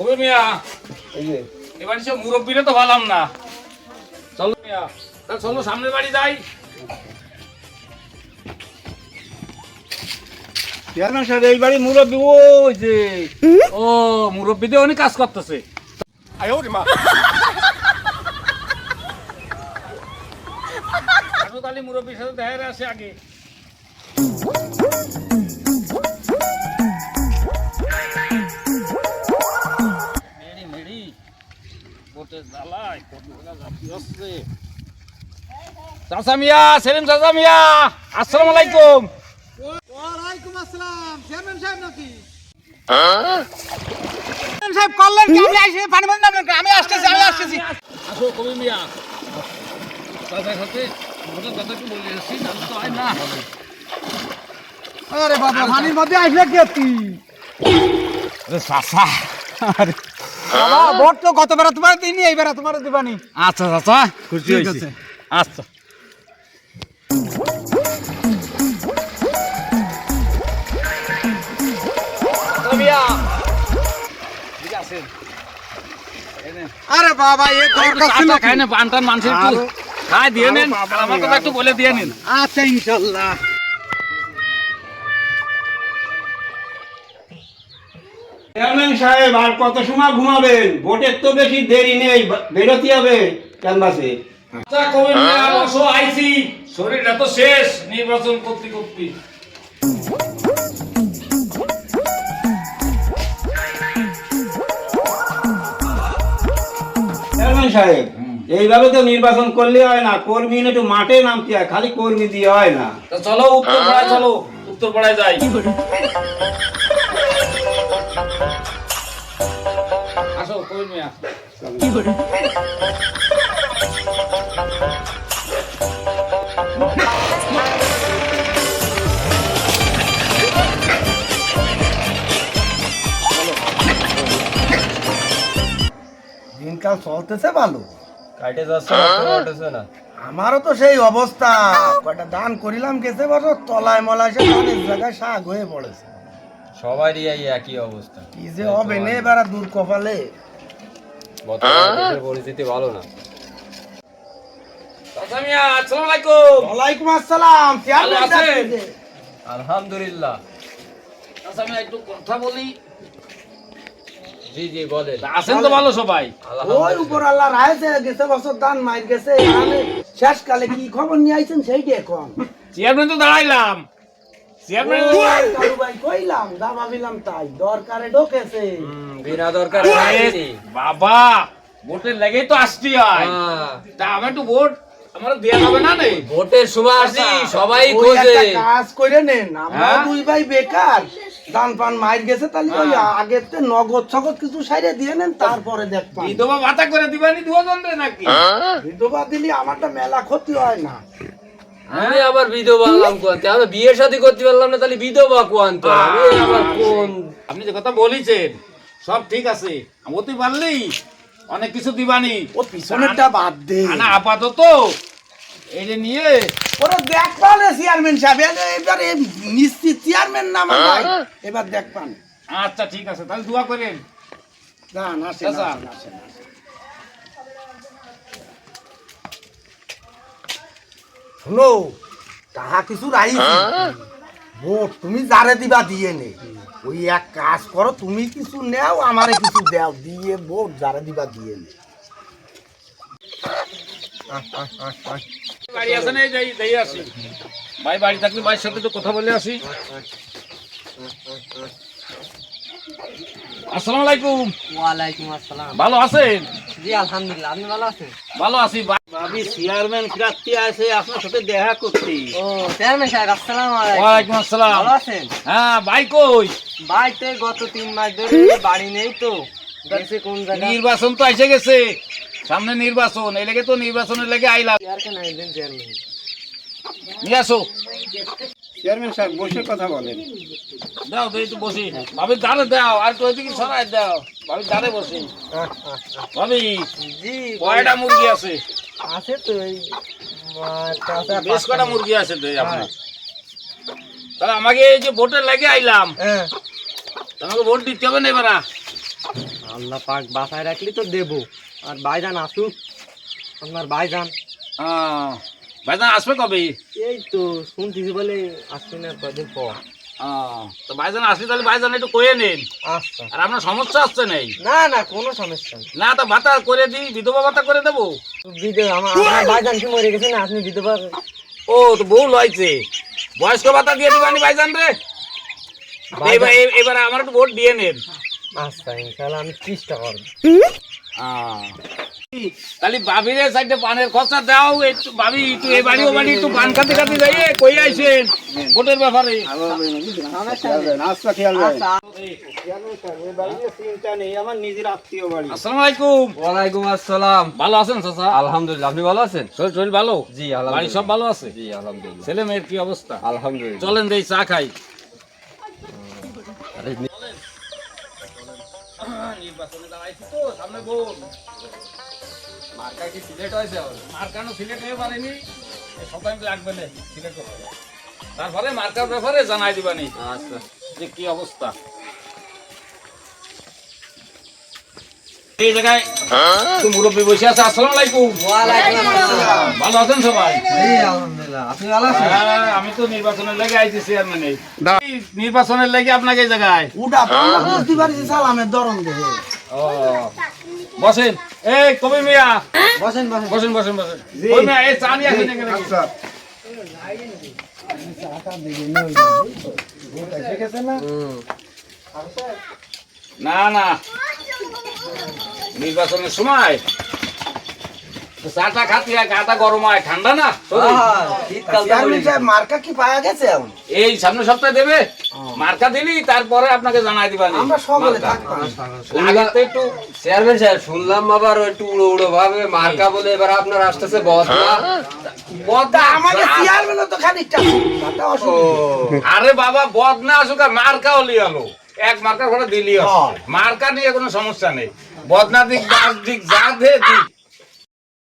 কবে মিয়া এবার সে মুরব্বীরা তো ভালাম না। চলো মিয়া, তাহলে চলো সামনের বাড়ি যাই। চেয়ারম্যান সাহেব এই বাড়ি মুরব্বী ওই যে ও মুরব্বীতে অনেক কাজ করতেছে। তাহলে মুরব্বীর সাথে দেখা আসে আগে। চাচা মিয়া, সেলিম চাচা মিয়া, আসসালামু আলাইকুম। ওয়ালাইকুম আসসালাম। চেয়ারম্যান সাহেব নাকি? চেয়ারম্যান সাহেব কল্যাণ কি আমি আসি পানি বন্ধ নামলেন? আমি আসতেছি। আসো কবি মিয়া, চাচার সাথে মোটা কথা কি বলে আসছি, জানো তো হয় না। আরে বাবা পানির মধ্যে আসলে কি তুই? আরে চাচা, আরে বাবা ভোট তো গতবার তোমার দিইনি, এইবার তোমার দিবানি। আচ্ছা চাচা, খুশি ঠিক হয়েছি। আছে। আচ্ছা মিয়া, ঠিক আছে। আরে বাবা এ দরকার ছিল খাই না পান টান মানুষের একটু খাই দিয়ে নেন, আমার কথা একটু বলে দিয়ে নিন। আচ্ছা ইনশাআল্লাহ। চেয়ারম্যান সাহেব আর কত সময় ঘুমাবেন? ভোটের তো বেশি দেরি নেই, বেরোতে হবে ক্যানভাসে। আচ্ছা কবি মিয়া, বসো, আইছি। শরীরটা তো শেষ নির্বাচন করতে করতে। চেয়ারম্যান সাহেব এইভাবে তো নির্বাচন করলে হয় না, কর্মী একটু মাঠে নামতে হয়, খালি কর্মী দিয়ে হয় না। তো চলো উত্তরপাড়ায়, চলো উত্তরপাড়ায় যাই। আসো কবি মিয়া। দিনকাল চলতেছে ভালো, কাটে যাচ্ছে না, তো কাটেছে না। আমারও তো সেই অবস্থা। কয়টা দান করিলাম গেছে বছর, তলায় মলায় সে ধানের জায়গায় শাক হয়ে পড়েছে। সবারই এই একই অবস্থা। কি যে হবে নে এবার দূর কপালে। বর্তমানে দেশের পরিস্থিতি ভালো না। চাচা মিয়া, আসসালামু আলাইকুম। ওয়ালাইকুম আসসালাম। ভালো আছেন? আলহামদুলিল্লাহ। চাচা মিয়া একটু কথা বলি। জি জি বলেন। আছেন তো ভালো সবাই? ওই উপর আল্লাহ রাইছে গেছে বছর দান মাইর গেছে, মানে শেষকালে কি খবর নিয়ে আইছেন সেইটা এখন। চেয়ারম্যান তো দাঁড়াইলাম। চেয়ারম্যান কালু ভাই কইলাম দাবা দিলাম তাই দরকারে ঢোকেছে। বিনা দরকার বাবা ভোটের লেগেই তো আসতে হয়। তা আমার একটু ভোট আমার দেয়া যাবে না নে? ভোটের সময় আসি সবাই ওই খোঁজে। একটা কাজ করে নেন, আমরা হ্যাঁ? দুই ভাই বেকার, দান পান মাইর গেছে, তাহলে ওই আগের তে নগদ ছগদ কিছু সাইডে দিয়ে নেন, তারপরে দেখবেন। বিধবা ভাতা করে দিবানি দুজন রে নাকি? বিধবা দিলি আমারটা মেলা ক্ষতি হয় না। আমি আবার বিধবা হলাম কোয়ান্তে, আমরা বিয়ে শাদী করতে পারলাম না, তাহলে বিধবা কোয়ান্তে আমি আবার কোন? আপনি যে কথা বলেছেন সব ঠিক আছে, হতে পারলেই অনেক কিছু দিবানি। ও পিছনেরটা বাদ দে, না আপাতত এই যে নিয়ে ওরা দেখবান চেয়ারম্যান সাহেব, এবারে নিশ্চিত চেয়ারম্যান নাম ভাই, এবার দেখবান। আচ্ছা ঠিক আছে, তাহলে দোয়া করেন। যান আসেন আচ্ছা। আসেন, আসেন, আসেন। শোনো, তাহা কিছু রাইছি ভোট তুমি যারে দিবা দিয়ে নে। ওই এক কাজ করো, তুমি কিছু নেও আমারে কিছু দাও, দিয়ে ভোট যারে দিবা দিয়ে নে। বাড়ি আছে না? যাই যাই আসি। ভাই বাড়ি থাকলে ভাইয়ের সাথে তো কথা বলে আসি। আসসালামু আলাইকুম। ওয়ালাইকুম আসসালাম। ভালো আছেন? জি আলহামদুলিল্লাহ, আপনি ভালো আছেন? ভালো আছি। ভাবি চেয়ারম্যান ফিরাতে আছে আপনার সাথে দেখা করতে। ও চেয়ারম্যান সাহেব আসসালামু আলাইকুম। ওয়ালাইকুম আসসালাম। ভালো আছেন? হ্যাঁ ভাই কই? বাড়িতে গত 3 মাস ধরে বাড়ি নেই তো, গেছে কোন জায়গা? নির্বাচন তো এসে গেছে, সামনে নির্বাচন, এই লেগে তো নির্বাচনের লেগে আইলাম। আর কেন আইলেন চেয়ারম্যান? নিয়ে আসো। চেয়ারম্যান সাহেব বসে কথা বলেন। দাও তো একটু বসি। ভাবি দাঁড়ে দাও, আর তো ওইদিকে সরাই দাও। ভাবি দাঁড়ে বসি। ভাবি জি কয়টা মুরগি আছে? আছে তো এই বেশ কটা মুরগি আছে তো আপনার। তাহলে আমাকে এই যে ভোটে লাগে আইলাম, হ্যাঁ তোমাকে ভোট দিতে হবে না এবার। আল্লাহ পাক বাসায় রাখলি তো দেবো। আর ভাইজান আসুক, আপনার ভাইজান ভাইজান আসবে কবে? এই তো শুনতেছি বলে আসবে না কদিন পর। তো ভাইজান আসলে তাহলে ভাইজান একটু কয়ে নিন। আচ্ছা, আর আপনার সমস্যা হচ্ছে নেই? না না কোনো সমস্যা নেই। না তো ভাতা করে দিই, বিধবা ভাতা করে দেবো। আমার ভাইজান কি মরে গেছে না, আপনি দিতে পারবেন? ও তো বউ লইছে, বয়স্ক ভাতা দিয়ে দিবানি ভাইজান রে। এবার আমার একটু ভোট দিয়ে নেন। আচ্ছা ইনশাআল্লাহ আমি চেষ্টা করবো। তাহলে ভাবিরে সাইডে পানের খরচা দাও একটু। ভাবি একটু এই বাড়ি ও বাড়ি একটু পান খাতে খাতে যাই, কই আইছেন ভোটের ব্যাপারে? চিন্তা নেই, আমার নিজের আত্মীয় বাড়ি। আসসালামু আলাইকুম। ওয়ালাইকুম আসসালাম। ভালো আছেন চাচা? আলহামদুলিল্লাহ, আপনি ভালো আছেন? শরীর শরীর ভালো? জি বাড়ি আলহামদুলিল্লাহ। সব ভালো আছে? জি আলহামদুলিল্লাহ। ছেলে মেয়ের কি অবস্থা? আলহামদুলিল্লাহ। চলেন দেই চা খাই। আরে, নির্বাচনে দাঁড়াইছি তো, সামনে ভোট। মার্কা কি সিলেক্ট হয়েছে আবার? মার্কানো সিলেক্ট হয়ে পারেনি, সবাই লাগবে না সিলেক্ট হবে। তারপরে মার্কার ব্যাপারে জানাই দিবানি আচ্ছা। যে কি অবস্থা। এই জায়গায় তো মুরব্বী বসে আছে। আসসালামু আলাইকুম। ভালো আছেন সবাই? আলহামদুলিল্লাহ, আপনি ভালো আছেন? হ্যাঁ, আমি তো নির্বাচনের লেগে আইছি চেয়ারম্যান। নির্বাচনের লেগে আপনাকে এই জায়গায় উডা বুঝতে পারছি সালামের ধরন দেখে। ও বসেন। এই কবি মিয়া বসেন বসেন। বসেন বসেন বসেন। কবি মিয়া এই চা নিয়ে আসেন এখানে। না না, নির্বাচনের সময় চাটা খাতি হয়, গাটা গরম হয়, ঠান্ডা না শরীর। চেয়ারম্যান সাহেব মার্কা কি পাওয়া গেছে এখন? এই সামনের সপ্তাহে দেবে, মার্কা দিলি তারপরে আপনাকে জানাই দিবানি। আমরা সকলে মার্কা। থাকবো। আগে তো একটু চেয়ারম্যান সাহেব, শুনলাম আবার একটু উড়ো উড়ো ভাবে মার্কা বলে এবার আপনার আসতেছে বদলা। বদনা আমাকে চেয়ারম্যানও তো খানিকটা মাথা অসুবিধা। আরে বাবা, বদনা আসুক আর মার্কা হলি আলো, এক মার্কার ঘরে দিলি হয়। মার্কা নিয়ে কোনো সমস্যা নেই। বদনা দিক, দাস দিক, যা দে দিক,